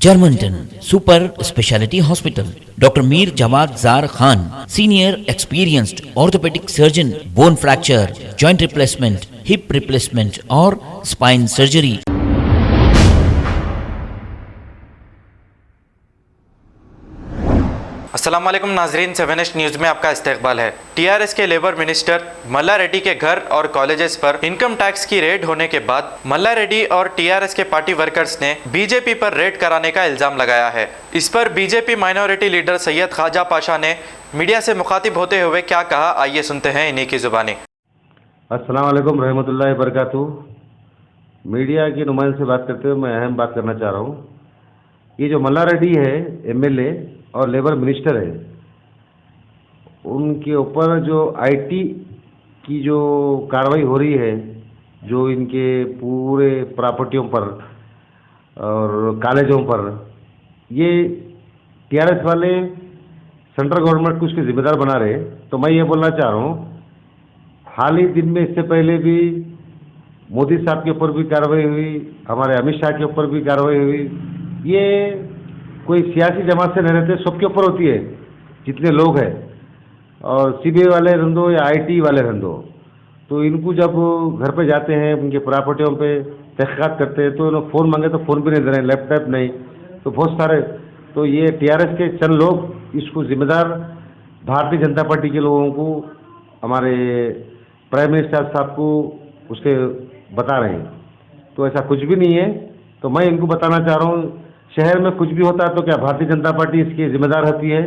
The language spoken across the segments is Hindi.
Germanton super speciality hospital, doctor Mir Jawad Zar Khan, senior experienced orthopaedic surgeon, bone fracture, joint replacement, hip replacement और स्पाइन सर्जरी। अस्सलाम वालेकुम नाजरीन, 7 न्यूज़ में आपका इस्तकबाल है। टीआरएस के लेबर मिनिस्टर मल्ला रेड्डी के घर और कॉलेजेस पर इनकम टैक्स की रेड होने के बाद मल्ला रेड्डी और टीआरएस के पार्टी वर्कर्स ने बीजेपी पर रेड कराने का इल्ज़ाम लगाया है। इस पर BJP minority leader Syed Khwaja Pasha ने मीडिया से मुखातिब होते हुए क्या कहा, आइए सुनते हैं इन्हीं की ज़ुबानी। अस्सलाम वालेकुम रहमतुल्लाहि बरकातहू। मीडिया के नुमाइंदे से बात करते हुए मैं अहम बात करना चाह रहा हूँ। ये जो मल्ला रेड्डी है एमएलए और लेबर मिनिस्टर है, उनके ऊपर जो आईटी की जो कार्रवाई हो रही है, जो इनके पूरे प्रॉपर्टियों पर और कॉलेजों पर, ये टीआरएस वाले सेंट्रल गवर्नमेंट को उसके जिम्मेदार बना रहे। तो मैं ये बोलना चाह रहा हूँ, हाल ही दिन में इससे पहले भी मोदी साहब के ऊपर भी कार्रवाई हुई, हमारे अमित शाह के ऊपर भी कार्रवाई हुई। ये कोई सियासी जमात से नहीं रहते, सबके ऊपर होती है जितने लोग हैं, और सीबीआई वाले रंदो या आईटी वाले रंदो। तो इनको जब घर पे जाते हैं, उनके प्रॉपर्टियों पे तहक़ीक़ात करते हैं, तो इन्होंने फ़ोन मांगे तो फ़ोन भी नहीं दे रहे हैं, लैपटॉप नहीं, तो बहुत सारे। तो ये टीआरएस के चंद लोग इसको जिम्मेदार भारतीय जनता पार्टी के लोगों को, हमारे प्राइम मिनिस्टर साहब को उसके बता रहे हैं। तो ऐसा कुछ भी नहीं है। तो मैं इनको बताना चाह रहा हूँ, शहर में कुछ भी होता है तो क्या भारतीय जनता पार्टी इसकी जिम्मेदार होती है?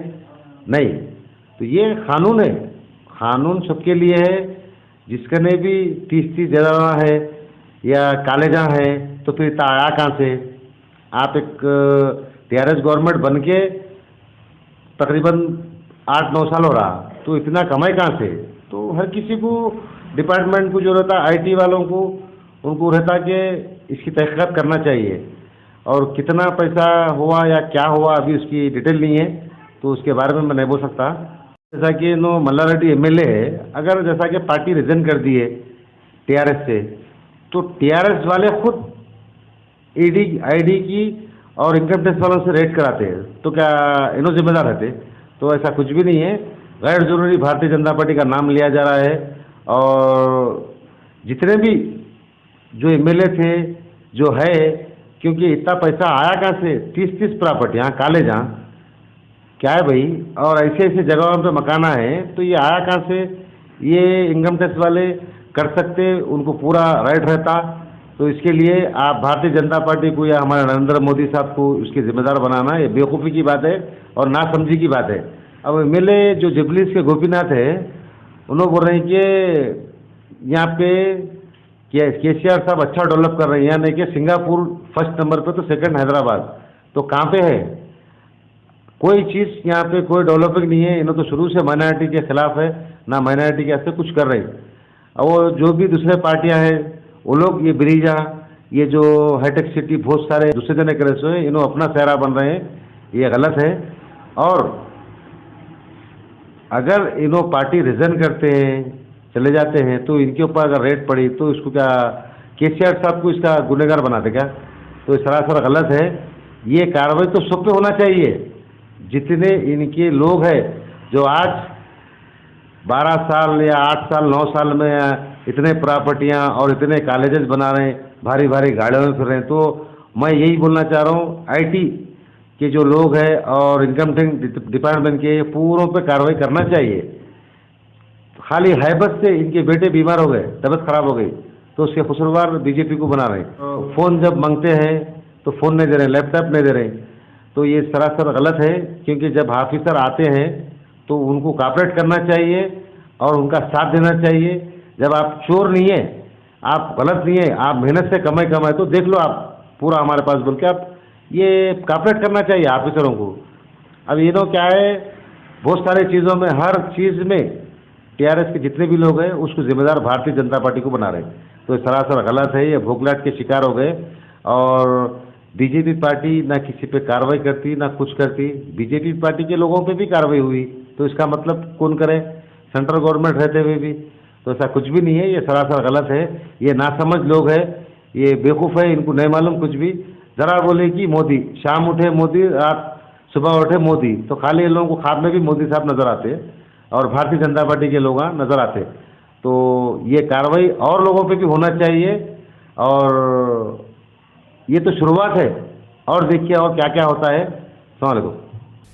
नहीं। तो ये कानून है, कानून सबके लिए है। जिसकने भी 30-30 जगह है या कॉलेजा है, तो फिर इतना आया कहाँ से? आप एक टीआरएस गवर्नमेंट बन के तकरीबन 8-9 साल हो रहा, तो इतना कमाई कहाँ से? तो हर किसी को, डिपार्टमेंट को जो रहता है, आईटी वालों को, उनको रहता कि इसकी तहक़ीक़ात करना चाहिए, और कितना पैसा हुआ या क्या हुआ अभी उसकी डिटेल नहीं है, तो उसके बारे में मैं नहीं बोल सकता। जैसा कि नो मल्ला रेड्डी एमएलए है, अगर जैसा कि पार्टी रिज़ाइन कर दी है टीआरएस से, तो टीआरएस वाले खुद ईडी आईडी की और इनकम टैक्स वालों से रेड कराते हैं, तो क्या इन्हों जिम्मेदार रहते? तो ऐसा कुछ भी नहीं है। गैर ज़रूरी भारतीय जनता पार्टी का नाम लिया जा रहा है, और जितने भी जो एमएलए थे, जो है, क्योंकि इतना पैसा आया कहाँ से? 30-30 प्रॉपर्टियाँ, कॉलेजाँ, क्या है भाई? और ऐसे ऐसे जगहों पे मकाना है, तो ये आया कहाँ से? ये इनकम टैक्स वाले कर सकते, उनको पूरा राइट रहता। तो इसके लिए आप भारतीय जनता पार्टी को या हमारे नरेंद्र मोदी साहब को उसके जिम्मेदार बनाना, ये बेवकूफ़ी की बात है और नासमझी की बात है। अब एमएलए जो जुबलीस के गोपीनाथ है, उन्होंने बोल रहे हैं कि यहाँ पे केसीआर साहब अच्छा डेवलप कर रहे हैं, यहाँ नहीं कि सिंगापुर फर्स्ट नंबर पे तो सेकंड हैदराबाद। तो कहाँ पे है? कोई चीज़ यहाँ पे कोई डेवलपिंग नहीं है। इन्होंने तो शुरू से माइनॉरिटी के खिलाफ है, ना माइनॉरिटी के ऐसे कुछ कर रहे हैं। और वो जो भी दूसरे पार्टियाँ हैं, वो लोग ये ब्रिजा, ये जो हाईटेक सिटी, बहुत सारे दूसरे जने करे सो है, इन्हों अपना सहरा बन रहे हैं, ये गलत है। और अगर इन्हों पार्टी रिज़ाइन करते हैं, चले जाते हैं, तो इनके ऊपर अगर रेड पड़ी तो इसको क्या केसीआर साहब को इसका गुनहगार बनाते क्या? तो ये सरासर गलत है। ये कार्रवाई तो सब पे होना चाहिए। जितने इनके लोग हैं जो आज 12 साल या 8 साल 9 साल में इतने प्रॉपर्टियाँ और इतने कॉलेजेस बना रहे हैं, भारी भारी गाड़ियों में फिर रहे हैं, तो मैं यही बोलना चाह रहा हूँ, आईटी के जो लोग हैं और इनकम टैक्स डिपार्टमेंट के पूरों पे कार्रवाई करना चाहिए। खाली हैबत से इनके बेटे बीमार हो गए, तबीयत खराब हो गई, तो उसके कसूरवार बीजेपी को बना रहे हैं। फ़ोन जब मांगते हैं तो फ़ोन नहीं दे रहे, लैपटॉप नहीं दे रहे। तो ये सरासर गलत है, क्योंकि जब ऑफिसर आते हैं तो उनको कॉपरेट करना चाहिए और उनका साथ देना चाहिए। जब आप चोर नहीं है, आप गलत नहीं है, आप मेहनत से कमाए, तो देख लो आप पूरा हमारे पास बोल के आप ये कॉपरेट करना चाहिए ऑफिसरों को। अब ये लोग क्या है, बहुत सारी चीज़ों में, हर चीज़ में टीआरएस के जितने भी लोग हैं उसको जिम्मेदार भारतीय जनता पार्टी को बना रहे हैं। तो ये सरासर गलत है। ये भोगलाट के शिकार हो गए, और बीजेपी पार्टी ना किसी पे कार्रवाई करती, ना कुछ करती। बीजेपी पार्टी के लोगों पे भी कार्रवाई हुई, तो इसका मतलब कौन करे? सेंट्रल गवर्नमेंट रहते हुए भी। तो ऐसा कुछ भी नहीं है, ये सरासर गलत है। ये नासमझ लोग हैं, ये बेवकूफ़ है, इनको नहीं मालूम कुछ भी। जरा बोले कि मोदी, शाम उठे मोदी, रात सुबह उठे मोदी, तो खाली इन लोगों को ख्वाब में भी मोदी साहब नजर आते और भारतीय जनता पार्टी के लोग नजर आते। तो ये कार्रवाई और लोगों पे भी होना चाहिए और ये तो शुरुआत है, और देखिए और क्या क्या होता है। अस्सलाम वालेकुम।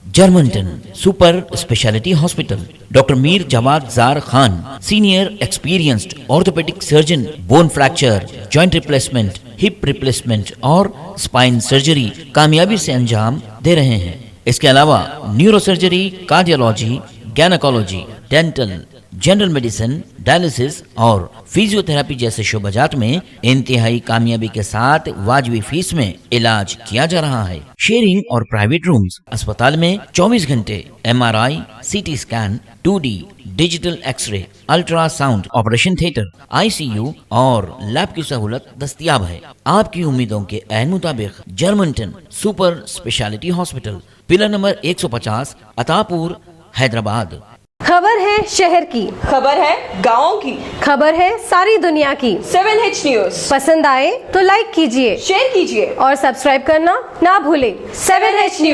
जर्मनटन super speciality hospital, doctor Mir Jamat Jar Khan, senior experienced orthopaedic surgeon, bone fracture, joint replacement, hip replacement और स्पाइन सर्जरी कामयाबी से अंजाम दे रहे हैं। इसके अलावा neuro surgery, cardiology, gynaecology, dental, general medicine, dialysis और फिजियोथेरेपी जैसे शोबाजात में इंतहाई कामयाबी के साथ वाजबी फीस में इलाज किया जा रहा है। शेयरिंग और प्राइवेट रूम्स, अस्पताल में 24 घंटे MRI, CT scan, 2D digital x-ray, ultrasound, operation theatre, ICU और लैब की सहूलत दस्तयाब है। आपकी उम्मीदों के ऐन मुताबिक Germanten super speciality hospital, pillar number 150, Attapur, Hyderabad. खबर है शहर की, खबर है गाँव की, खबर है सारी दुनिया की। 7H न्यूज पसंद आए तो लाइक कीजिए, शेयर कीजिए और सब्सक्राइब करना ना भूलें। 7H news.